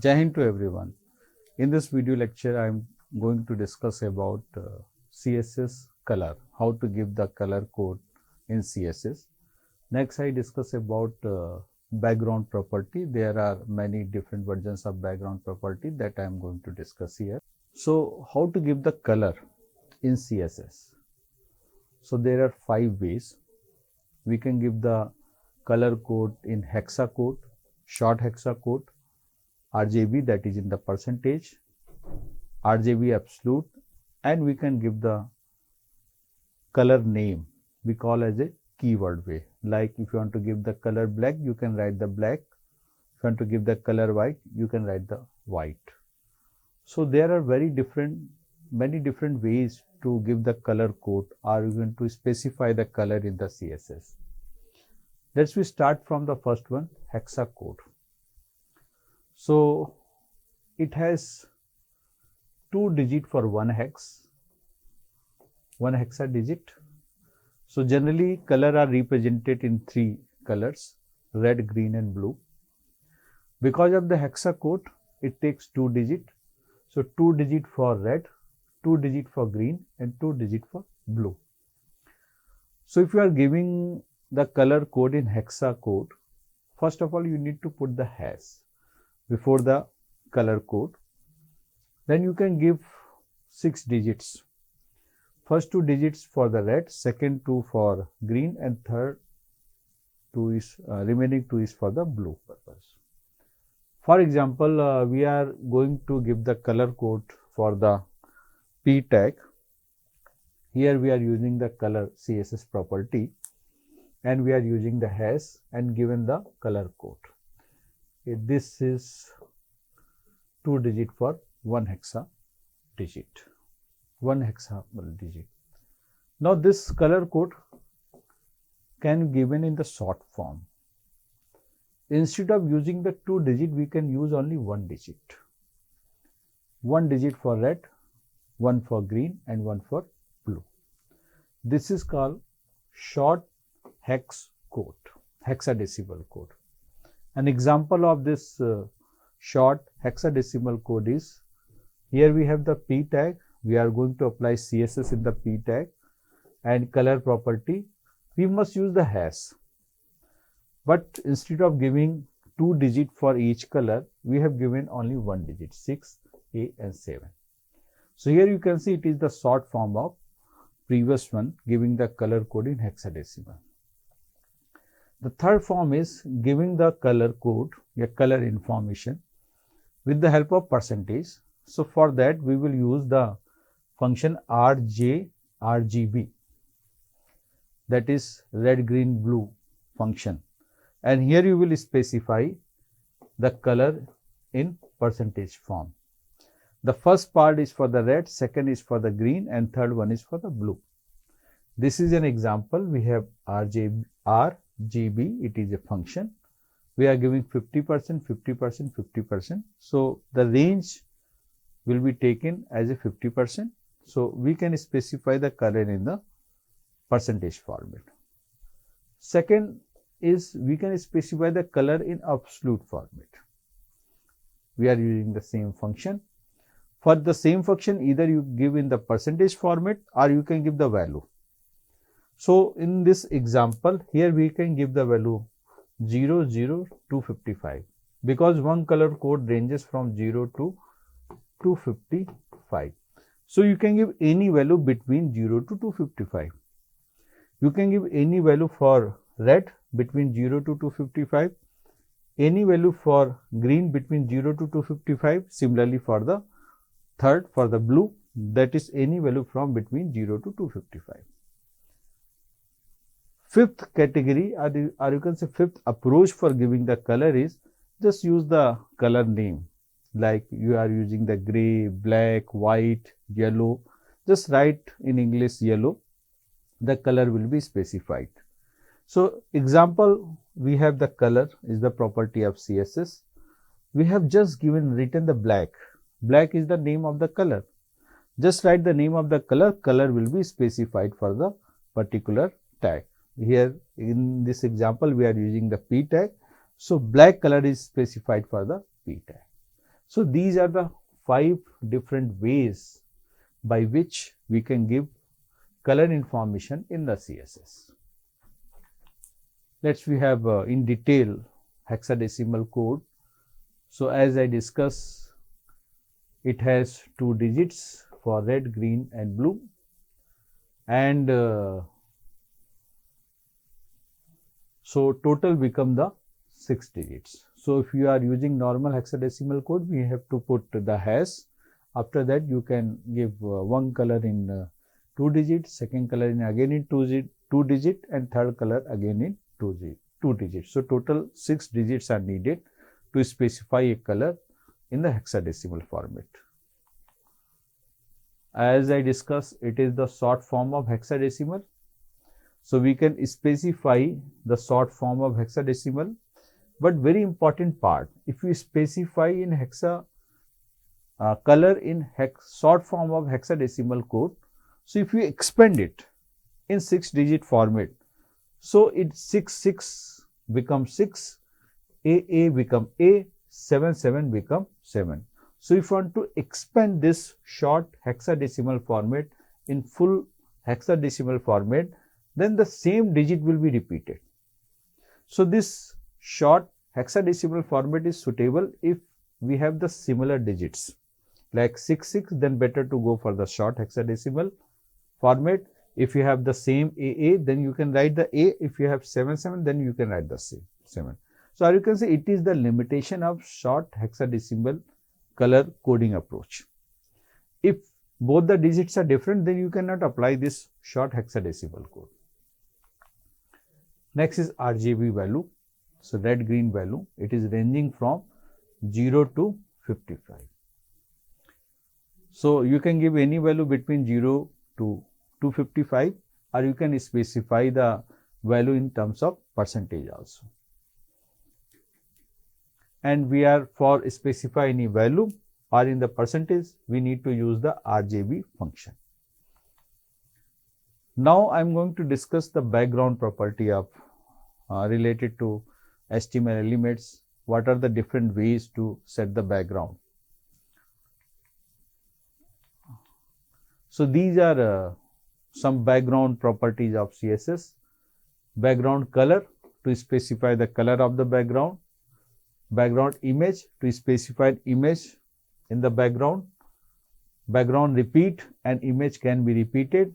Jai Hind to everyone. In this video lecture, I am going to discuss about CSS color, how to give the color code in CSS. Next, I discuss about background property. There are many different versions of background property that I am going to discuss here. So, how to give the color in CSS? So, there are 5 ways. We can give the color code in hexacode, short hexacode, RGB, that is in the percentage, RGB absolute, and we can give the color name we call as a keyword way. Like if you want to give the color black, you can write the black. If you want to give the color white, you can write the white. So there are many different ways to give the color code, or you going to specify the color in the CSS. Let's start from the first one, hexacode. So it has 2 digits for one hexa digit. So generally color are represented in 3 colors, red, green and blue. Because of the hexacode, it takes 2 digits. So 2 digits for red, 2 digits for green and 2 digits for blue. So if you are giving the color code in hexacode, first of all you need to put the hash before the color code. Then you can give 6 digits. First 2 digits for the red, second 2 for green and third 2 is remaining 2 is for the blue purpose. For example, we are going to give the color code for the P tag. Here we are using the color CSS property and we are using the hash and given the color code. This is 2 digit for one hexa digit. Now this color code can be given in the short form. Instead of using the 2 digit, we can use only 1 digit. 1 digit for red, 1 for green and 1 for blue. This is called short hex code, hexadecimal code. An example of this short hexadecimal code is, here we have the P tag. We are going to apply CSS in the P tag, and color property, we must use the hash. But instead of giving 2 digits for each color, we have given only 1 digit, 6, 8 and 7. So here you can see it is the short form of previous one, giving the color code in hexadecimal. The third form is giving the color code, color information with the help of percentage. So for that we will use the function RGB, that is red, green, blue function, and here you will specify the color in percentage form. The first part is for the red, second is for the green and third one is for the blue. This is an example. We have RGB, it is a function. We are giving 50%, 50%, 50%. So the range will be taken as a 50%. So we can specify the color in the percentage format. Second is we can specify the color in absolute format. We are using the same function. For the same function, either you give in the percentage format or you can give the value. So in this example, here we can give the value 0, 0 to 55, because one color code ranges from 0 to 255. So you can give any value between 0 to 255. You can give any value for red between 0 to 255, any value for green between 0 to 255, similarly for the third, for the blue, that is any value from between 0 to 255. Fifth category, or you can say fifth approach for giving the color is just use the color name. Like you are using the gray, black, white, yellow, just write in English yellow, the color will be specified. So example, we have the color is the property of CSS. We have just written the black. Black is the name of the color. Just write the name of the color, color will be specified for the particular tag. Here in this example, we are using the P tag. So black color is specified for the P tag. So these are the 5 different ways by which we can give color information in the CSS. Let's we have in detail hexadecimal code. So as I discussed, it has 2 digits for red, green and blue, and so total become the 6 digits. So if you are using normal hexadecimal code, we have to put the hash. After that you can give one color in 2 digits, second color in again in 2 digit and third color again in 2 digits. So total 6 digits are needed to specify a color in the hexadecimal format. As I discussed, it is the short form of hexadecimal. So we can specify the short form of hexadecimal, but very important part, if we specify in color in short form of hexadecimal code, so if we expand it in 6 digit format, so it 6 become 6, A become A, 7 become 7. So if you want to expand this short hexadecimal format in full hexadecimal format, then the same digit will be repeated. So this short hexadecimal format is suitable if we have the similar digits like 6, then better to go for the short hexadecimal format. If you have the same AA, then you can write the A. If you have 7, then you can write the same 7. So you can say it is the limitation of short hexadecimal color coding approach. If both the digits are different, then you cannot apply this short hexadecimal code. Next is RGB value. So red, green value, it is ranging from 0 to 55. So you can give any value between 0 to 255, or you can specify the value in terms of percentage also. And we are for specify any value or in the percentage, we need to use the RGB function. Now I am going to discuss the background property of related to HTML elements. What are the different ways to set the background? So these are some background properties of CSS. Background color, to specify the color of the background. Background image, to specify an image in the background. Background repeat, an image can be repeated.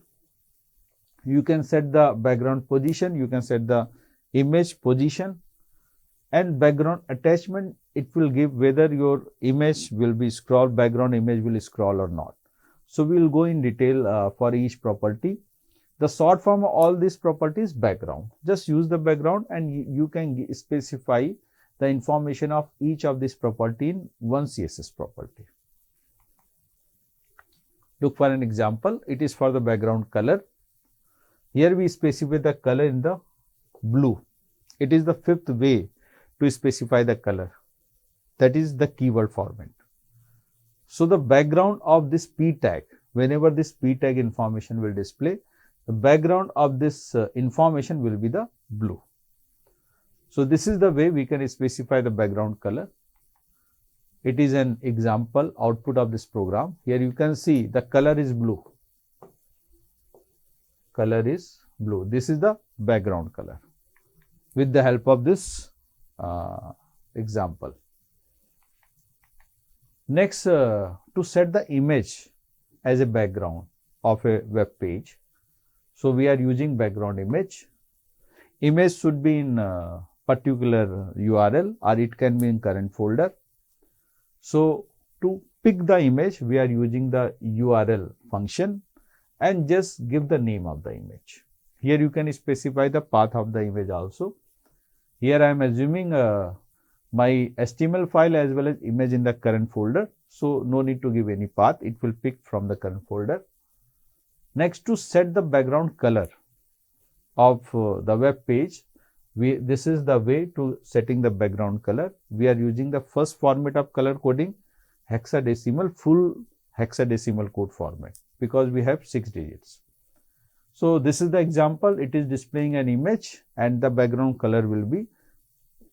You can set the background position, you can set the image position, and background attachment, it will give whether your image will be scrolled, background image will scroll or not. So we will go in detail for each property. The short form of all these properties background. Just use the background and you can specify the information of each of this property in one CSS property. Look for an example. It is for the background color. Here we specify the color in the blue. It is the 5th way to specify the color. That is the keyword format. So the background of this p tag, whenever this p tag information will display, the background of this information will be the blue. So this is the way we can specify the background color. It is an example output of this program. Here you can see the color is blue. Color is blue. This is the background color with the help of this example. Next, to set the image as a background of a web page. So we are using background image. Image should be in particular URL or it can be in current folder. So to pick the image, we are using the URL function and just give the name of the image. Here you can specify the path of the image also. Here I am assuming my HTML file as well as image in the current folder. So no need to give any path. It will pick from the current folder. Next, to set the background color of the web page, this is the way to setting the background color. We are using the first format of color coding, hexadecimal, full hexadecimal code format, because we have 6 digits. So this is the example. It is displaying an image and the background color will be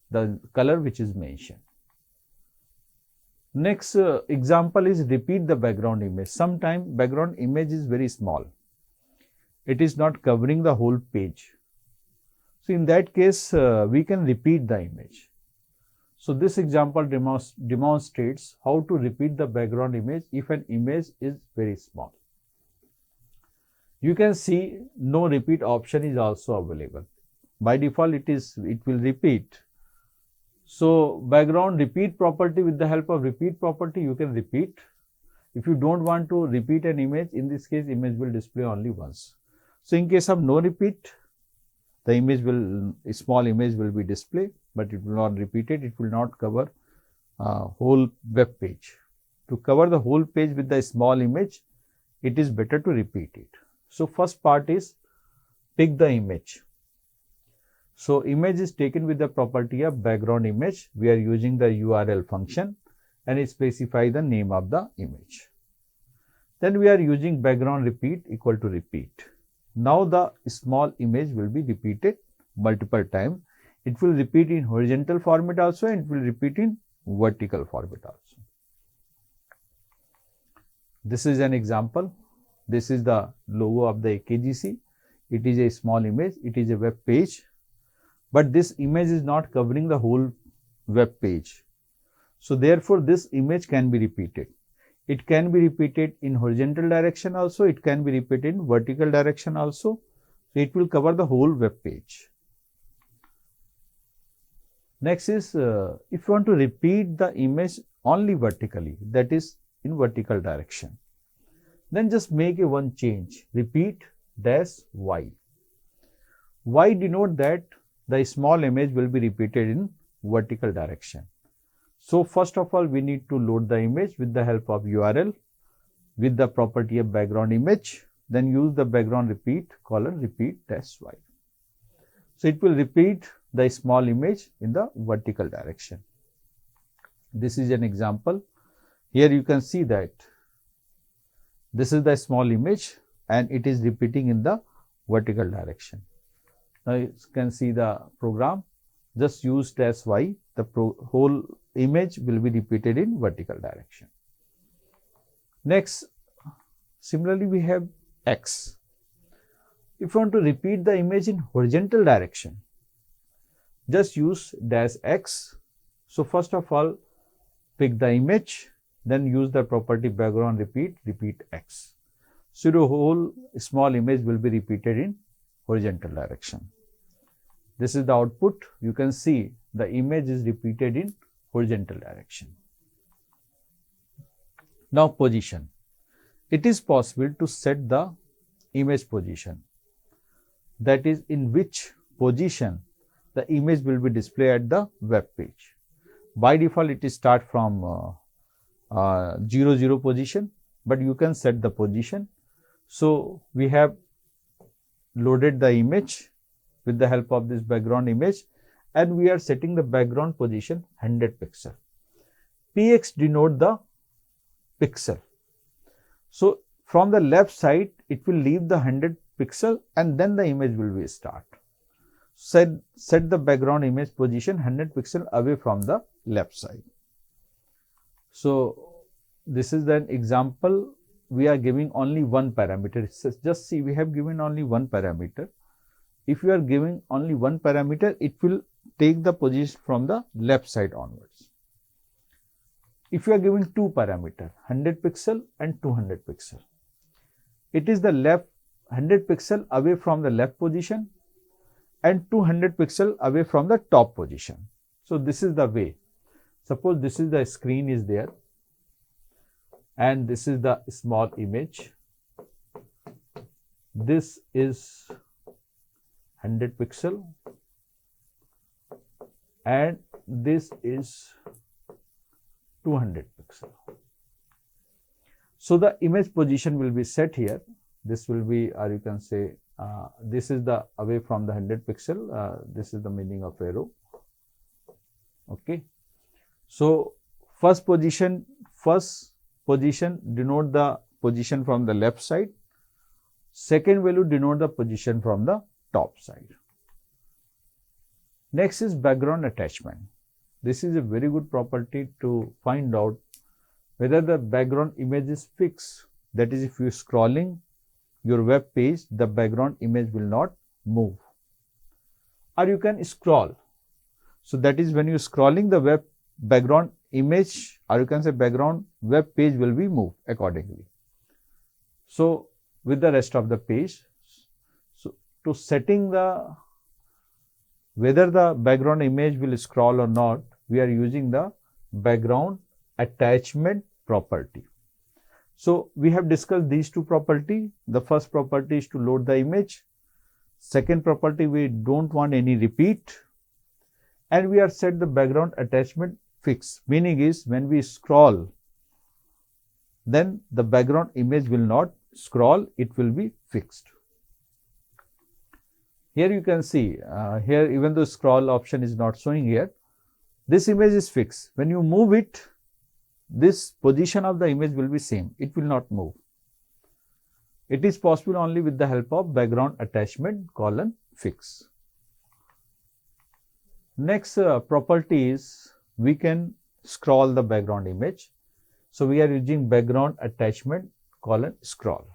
the color which is mentioned. Next example is repeat the background image. Sometimes background image is very small. It is not covering the whole page. So in that case, we can repeat the image. So this example demonstrates how to repeat the background image if an image is very small. You can see no repeat option is also available. By default, it will repeat. So background repeat property, with the help of repeat property, you can repeat. If you don't want to repeat an image, in this case, image will display only once. So in case of no repeat, the image will, a small image will be displayed, but it will not repeat it. It will not cover whole web page. To cover the whole page with the small image, it is better to repeat it. So first part is pick the image. So image is taken with the property of background image. We are using the URL function and it specify the name of the image. Then we are using background repeat equal to repeat. Now the small image will be repeated multiple times. It will repeat in horizontal format also and it will repeat in vertical format also. This is an example. This is the logo of the AKGEC. It is a small image. It is a web page. But this image is not covering the whole web page. So therefore, this image can be repeated. It can be repeated in horizontal direction also. It can be repeated in vertical direction also. So it will cover the whole web page. Next is if you want to repeat the image only vertically, that is in vertical direction, then just make a one change, repeat -y. Y denote that the small image will be repeated in vertical direction. So first of all, we need to load the image with the help of URL with the property of background image, then use the background repeat repeat -y. So it will repeat the small image in the vertical direction. This is an example. Here you can see that this is the small image and it is repeating in the vertical direction. Now you can see the program, just use -y, the whole image will be repeated in vertical direction. Next, similarly we have X. If you want to repeat the image in horizontal direction, just use -x. So first of all, pick the image, then use the property background repeat X. So the whole small image will be repeated in horizontal direction. This is the output. You can see the image is repeated in horizontal direction. Now position. It is possible to set the image position, that is in which position the image will be displayed at the web page. By default, it is start from 0, position, but you can set the position. So we have loaded the image with the help of this background image and we are setting the background position 100 pixel. Px denote the pixel. So from the left side, it will leave the 100 pixel and then the image will be start. Set the background image position 100 pixel away from the left side. So this is an example. We are giving only one parameter. Just see, we have given only one parameter. If you are giving only one parameter, it will take the position from the left side onwards. If you are giving two parameters, 100 pixel and 200 pixel, it is the left 100 pixel away from the left position and 200 pixel away from the top position. So this is the way. Suppose this is the screen is there and this is the small image. This is 100 pixel and this is 200 pixel. So the image position will be set here. This will be, or you can say, this is the away from the 100 pixel. This is the meaning of arrow. Okay. So first position denote the position from the left side. Second value denote the position from the top side. Next is background attachment. This is a very good property to find out whether the background image is fixed. That is, if you are scrolling your web page, the background image will not move. Or you can scroll. So that is, when you are scrolling the web, background image, or you can say background web page, will be moved accordingly. So with the rest of the page, so to setting the whether the background image will scroll or not, we are using the background attachment property. So we have discussed these two properties. The first property is to load the image. Second property, we don't want any repeat. And we are set the background attachment fixed, meaning is when we scroll, then the background image will not scroll, it will be fixed. Here you can see, here even though scroll option is not showing here, this image is fixed. When you move it, this position of the image will be same, it will not move. It is possible only with the help of background attachment : fix. Next property is we can scroll the background image. So we are using background attachment : scroll.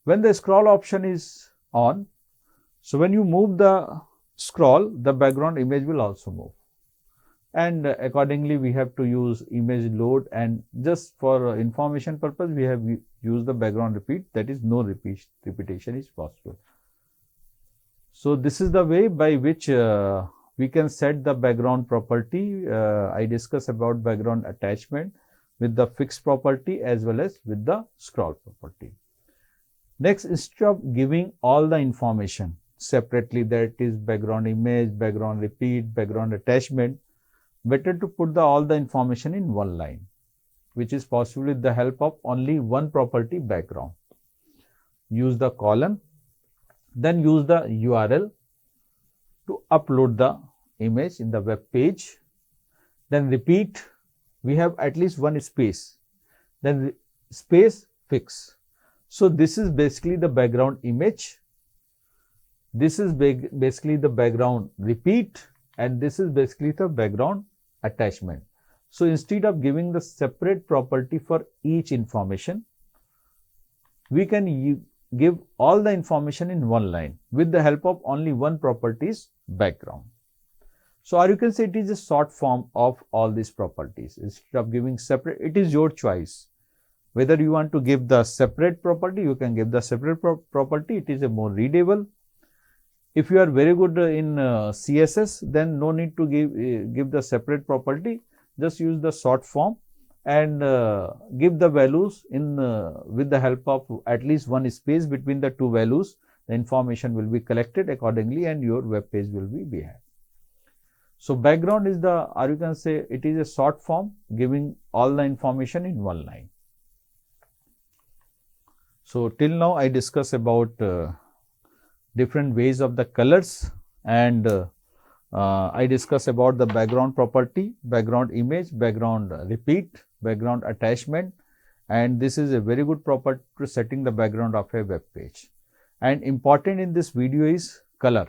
When the scroll option is on, so when you move the scroll, the background image will also move. And accordingly, we have to use image load, and just for information purpose, we have used the background repeat, that is no repetition is possible. So this is the way by which we can set the background property. I discussed about background attachment with the fixed property as well as with the scroll property. Next, instead of giving all the information separately, that is background image, background repeat, background attachment, better to put all the information in one line, which is possible with the help of only one property, background. Use the column, then use the URL to upload the image in the web page. Then repeat, we have at least one space, then space fix. So this is basically the background image, this is basically the background repeat, and this is basically the background attachment. So instead of giving the separate property for each information, we can give all the information in one line with the help of only one property's background. So, or you can say it is a short form of all these properties. Instead of giving separate, it is your choice. Whether you want to give the separate property, you can give the separate property. It is a more readable. If you are very good in CSS, then no need to give the separate property. Just use the short form and give the values in with the help of at least one space between the two values. The information will be collected accordingly, and your web page will be behind. So background is the, or you can say it is a short form giving all the information in one line. So till now I discussed about different ways of the colors, and I discussed about the background property, background image, background repeat, background attachment, and this is a very good property to setting the background of a web page. And important in this video is color.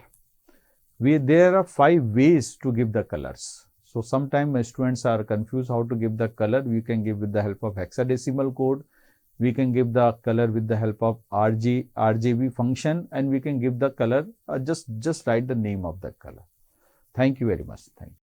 There are 5 ways to give the colors. So sometimes students are confused how to give the color. We can give with the help of hexadecimal code. We can give the color with the help of RGB function, and we can give the color, just write the name of the color. Thank you very much. Thank you.